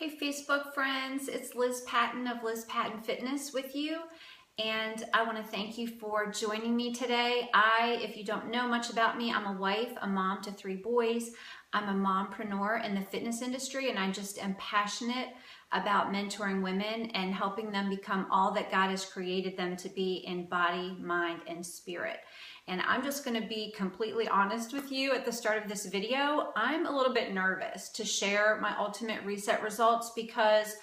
Hey Facebook friends, it's Liz Patton of Liz Patton Fitness with you, and I want to thank you for joining me today. If you don't know much about me, I'm a wife, a mom to 3 boys. I'm a mompreneur in the fitness industry, and I just am passionate about mentoring women and helping them become all that God has created them to be in body, mind, and spirit. And I'm just going to be completely honest with you at the start of this video. I'm a little bit nervous to share my Ultimate Reset results because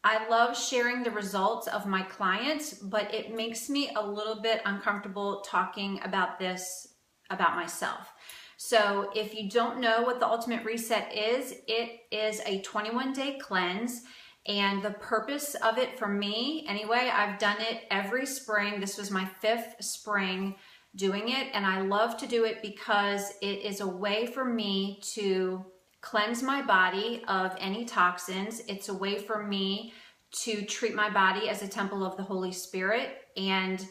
I love sharing the results of my clients, but it makes me a little bit uncomfortable talking about this about myself. So if you don't know what the Ultimate Reset is, it is a 21-day cleanse. And the purpose of it for me, anyway, I've done it every spring. This was my 5th spring doing it, and I love to do it because it is a way for me to cleanse my body of any toxins. It's a way for me to treat my body as a temple of the Holy Spirit, and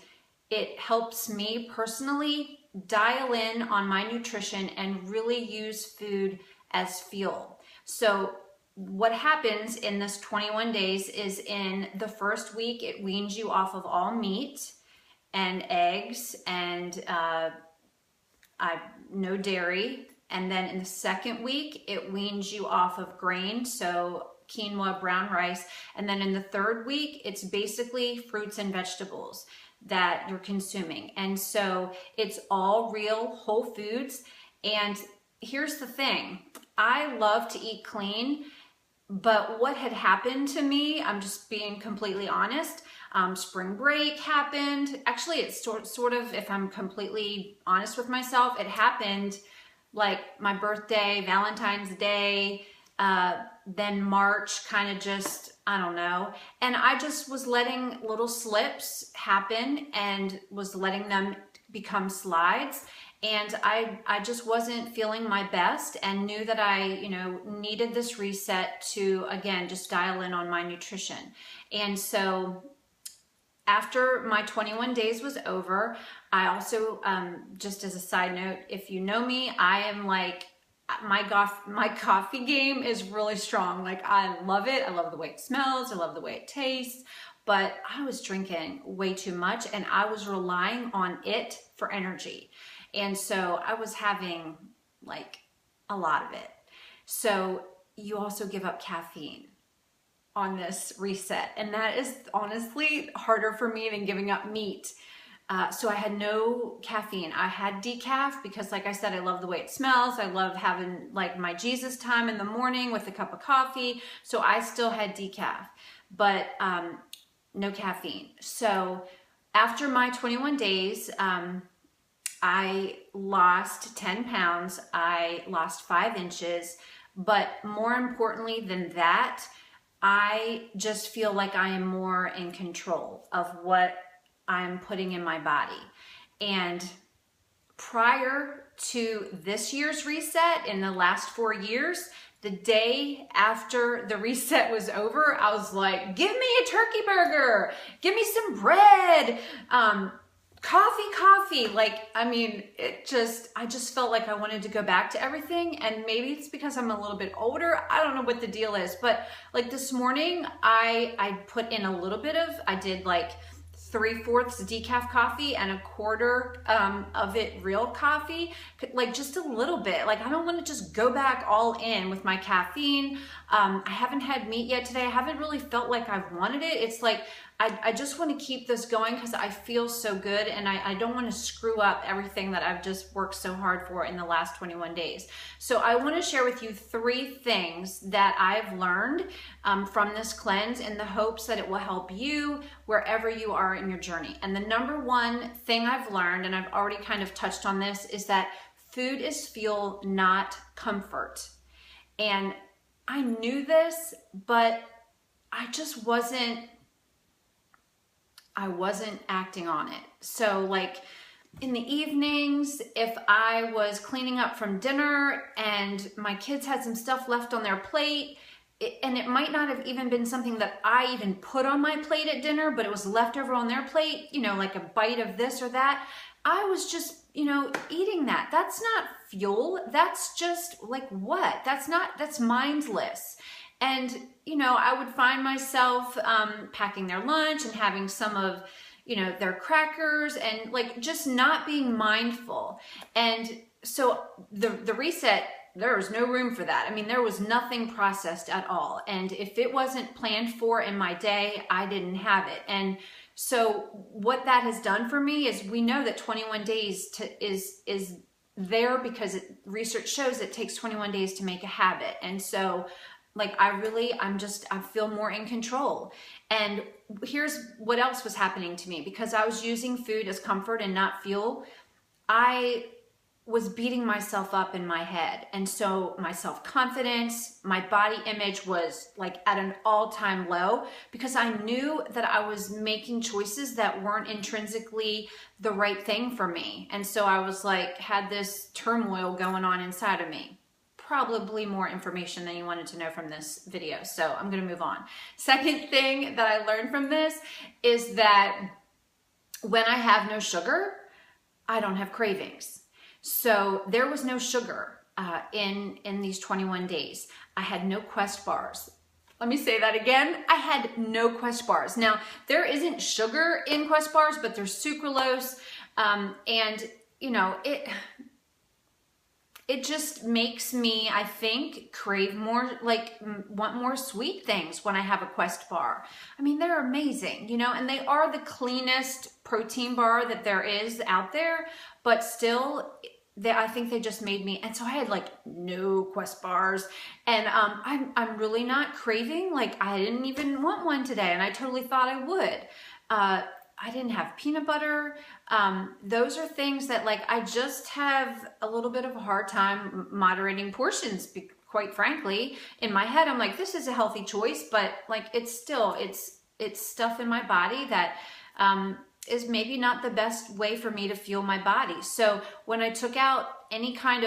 it helps me personally dial in on my nutrition and really use food as fuel. So what happens in this 21 days is in the first week, it weans you off of all meat and eggs and no dairy. And then in the second week, it weans you off of grain, so quinoa, brown rice. And then in the third week, it's basically fruits and vegetables that you're consuming. And so it's all real whole foods. And here's the thing, I love to eat clean, but what had happened to me, I'm just being completely honest, spring break happened. Actually, it's sort of, if I'm completely honest with myself, it happened like my birthday, Valentine's Day, then March, kind of just, I don't know. And I just was letting little slips happen and was letting them become slides. And I just wasn't feeling my best and knew that I, needed this reset to, again, just dial in on my nutrition. And so after my 21 days was over, I also, just as a side note, if you know me, I am like, my coffee game is really strong. Like, I love it. I love the way it smells. I love the way it tastes. But I was drinking way too much and I was relying on it for energy. And so I was having like a lot of it. So you also give up caffeine on this reset. And that is honestly harder for me than giving up meat. So I had no caffeine. I had decaf because, like I said, I love the way it smells. I love having like my Jesus time in the morning with a cup of coffee. So I still had decaf, but no caffeine. So after my 21 days, I lost 10 pounds. I lost 5 inches. But more importantly than that, I just feel like I am more in control of what I'm putting in my body. And prior to this year's reset, in the last 4 years, the day after the reset was over, I was like, give me a turkey burger, give me some bread, coffee. Like, I mean, I just felt like I wanted to go back to everything. And maybe it's because I'm a little bit older. I don't know what the deal is, but like this morning, I put in a little bit of, I did like 3/4 decaf coffee and 1/4 of it real coffee, like just a little bit. Like, I don't want to just go back all in with my caffeine. I haven't had meat yet today. I haven't really felt like I've wanted it. It's like, I just want to keep this going because I feel so good and I don't want to screw up everything that I've just worked so hard for in the last 21 days. So I want to share with you 3 things that I've learned from this cleanse in the hopes that it will help you wherever you are in your journey. And the number 1 thing I've learned, and I've already kind of touched on this, is that food is fuel, not comfort. And I knew this, but I just wasn't acting on it. So like in the evenings, if I was cleaning up from dinner and my kids had some stuff left on their plate, and it might not have even been something that I even put on my plate at dinner, but it was left over on their plate, like a bite of this or that, I was just, eating that. That's not fuel. That's just like what? That's mindless. And, you know, I would find myself packing their lunch and having some of, you know, their crackers and like just not being mindful. And so the reset, there was no room for that. I mean, there was nothing processed at all. And if it wasn't planned for in my day, I didn't have it. And so what that has done for me is, we know that 21 days is there because research shows it takes 21 days to make a habit. And so like I feel more in control. And here's what else was happening to me. Because I was using food as comfort and not fuel, I was beating myself up in my head. And so my self-confidence, my body image was like at an all-time low, because I knew that I was making choices that weren't intrinsically the right thing for me. And so I was like, had this turmoil going on inside of me. Probably more information than you wanted to know from this video. So I'm going to move on. Second thing that I learned from this is that when I have no sugar, I don't have cravings. So there was no sugar in these 21 days. I had no Quest bars. Let me say that again. I had no Quest bars. Now, there isn't sugar in Quest bars, but there's sucralose. And, you know, it just makes me, I think, crave more, like want more sweet things when I have a Quest bar. I mean, they're amazing, you know, and they are the cleanest protein bar that there is out there, but still, I think they just made me, and so I had like no Quest bars, and I'm really not craving, like I didn't even want one today, and I totally thought I would. I didn't have peanut butter. Those are things that like I just have a little bit of a hard time moderating portions, quite frankly. In my head, I'm like, this is a healthy choice, but like it's still, it's stuff in my body that is maybe not the best way for me to fuel my body. So when I took out any kind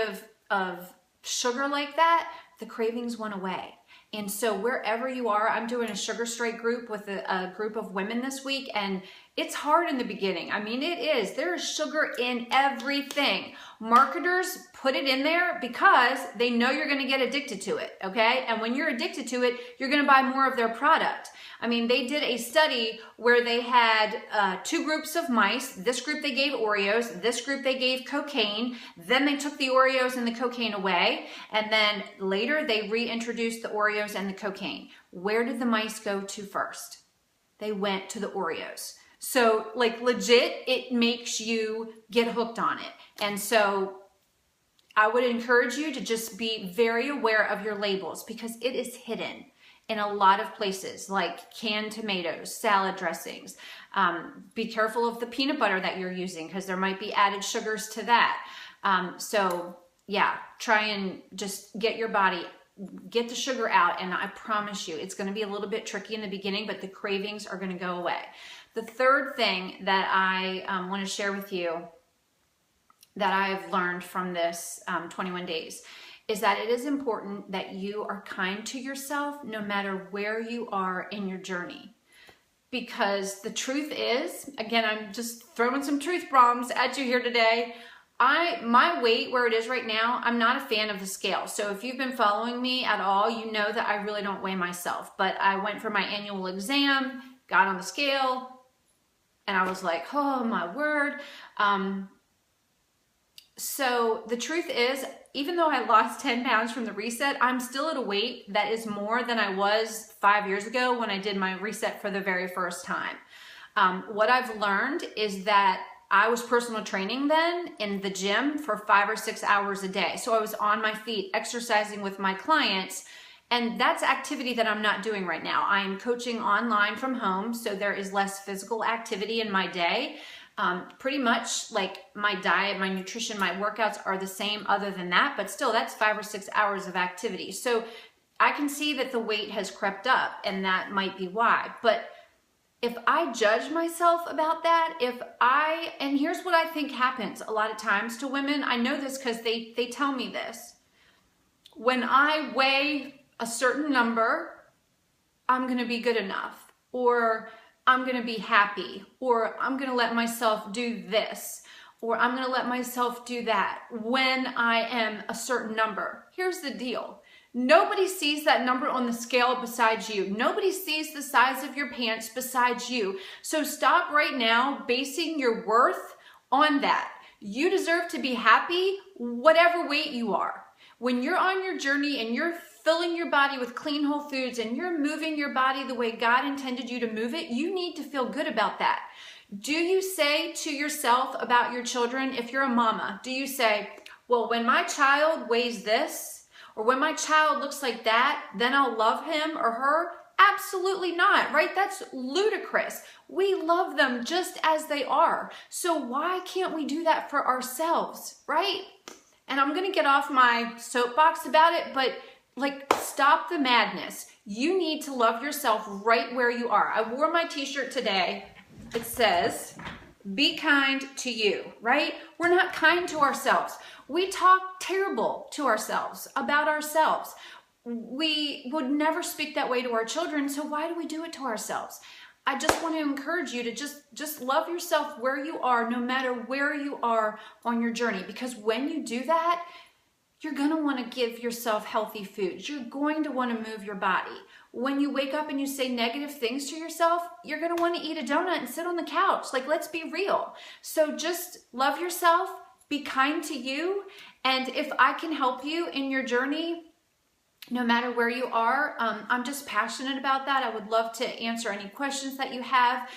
of sugar like that, the cravings went away. And so wherever you are, I'm doing a Sugar Straight group with a group of women this week, and it's hard in the beginning. I mean, it is. There is sugar in everything. Marketers put it in there because they know you're going to get addicted to it, okay? And when you're addicted to it, you're going to buy more of their product. I mean, they did a study where they had two groups of mice. This group they gave Oreos. This group they gave cocaine. Then they took the Oreos and the cocaine away. And then later they reintroduced the Oreos and the cocaine. Where did the mice go to first? They went to the Oreos. So like legit, it makes you get hooked on it. And so I would encourage you to just be very aware of your labels, because it is hidden in a lot of places, like canned tomatoes, salad dressings. Be careful of the peanut butter that you're using, because there might be added sugars to that. So yeah, try and just get your body, get the sugar out, and I promise you, it's gonna be a little bit tricky in the beginning, but the cravings are gonna go away. The third thing that I wanna share with you that I've learned from this 21 days is that it is important that you are kind to yourself no matter where you are in your journey. Because the truth is, again, I'm just throwing some truth bombs at you here today. My weight where it is right now, I'm not a fan of the scale. So if you've been following me at all, you know that I really don't weigh myself. But I went for my annual exam, got on the scale, and I was like, oh my word. So the truth is, even though I lost 10 pounds from the reset, I'm still at a weight that is more than I was 5 years ago when I did my reset for the very first time. What I've learned is that I was personal training then in the gym for 5 or 6 hours a day. So I was on my feet exercising with my clients, and that's activity that I'm not doing right now. I am coaching online from home, so there is less physical activity in my day. Pretty much like my diet, my nutrition, my workouts are the same other than that, but still that's 5 or 6 hours of activity. So I can see that the weight has crept up, and that might be why. But if I judge myself about that, and here's what I think happens a lot of times to women, I know this because they tell me this. When I weigh a certain number, I'm gonna be good enough, or I'm gonna be happy, or I'm gonna let myself do this, or I'm gonna let myself do that when I am a certain number. Here's the deal. Nobody sees that number on the scale besides you. Nobody sees the size of your pants besides you. So stop right now basing your worth on that. You deserve to be happy whatever weight you are. When you're on your journey and you're filling your body with clean whole foods and you're moving your body the way God intended you to move it, you need to feel good about that. Do you say to yourself about your children, if you're a mama, do you say, well, when my child weighs this, or when my child looks like that, then I'll love him or her? Absolutely not, right? That's ludicrous. We love them just as they are. So why can't we do that for ourselves, right? And I'm gonna get off my soapbox about it, but like, stop the madness. You need to love yourself right where you are. I wore my t-shirt today. It says, be kind to you, right? We're not kind to ourselves. We talk terrible to ourselves, about ourselves. We would never speak that way to our children, so why do we do it to ourselves? I just want to encourage you to just love yourself where you are, no matter where you are on your journey. Because when you do that, you're going to want to give yourself healthy foods. You're going to want to move your body. When you wake up and you say negative things to yourself, you're going to want to eat a donut and sit on the couch. Like, let's be real. So just love yourself, be kind to you. And if I can help you in your journey, no matter where you are, I'm just passionate about that. I would love to answer any questions that you have.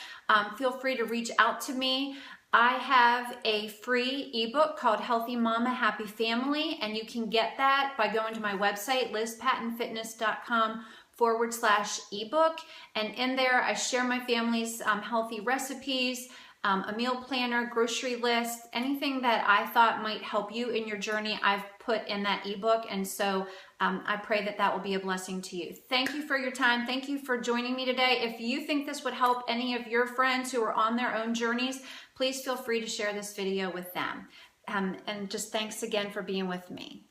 Feel free to reach out to me. I have a free ebook called Healthy Mama, Happy Family, and you can get that by going to my website, lizpattonfitness.com/ebook. And in there, I share my family's healthy recipes, a meal planner, grocery list, anything that I thought might help you in your journey, I've put in that ebook. And so I pray that that will be a blessing to you. Thank you for your time. Thank you for joining me today. If you think this would help any of your friends who are on their own journeys, please feel free to share this video with them. And just thanks again for being with me.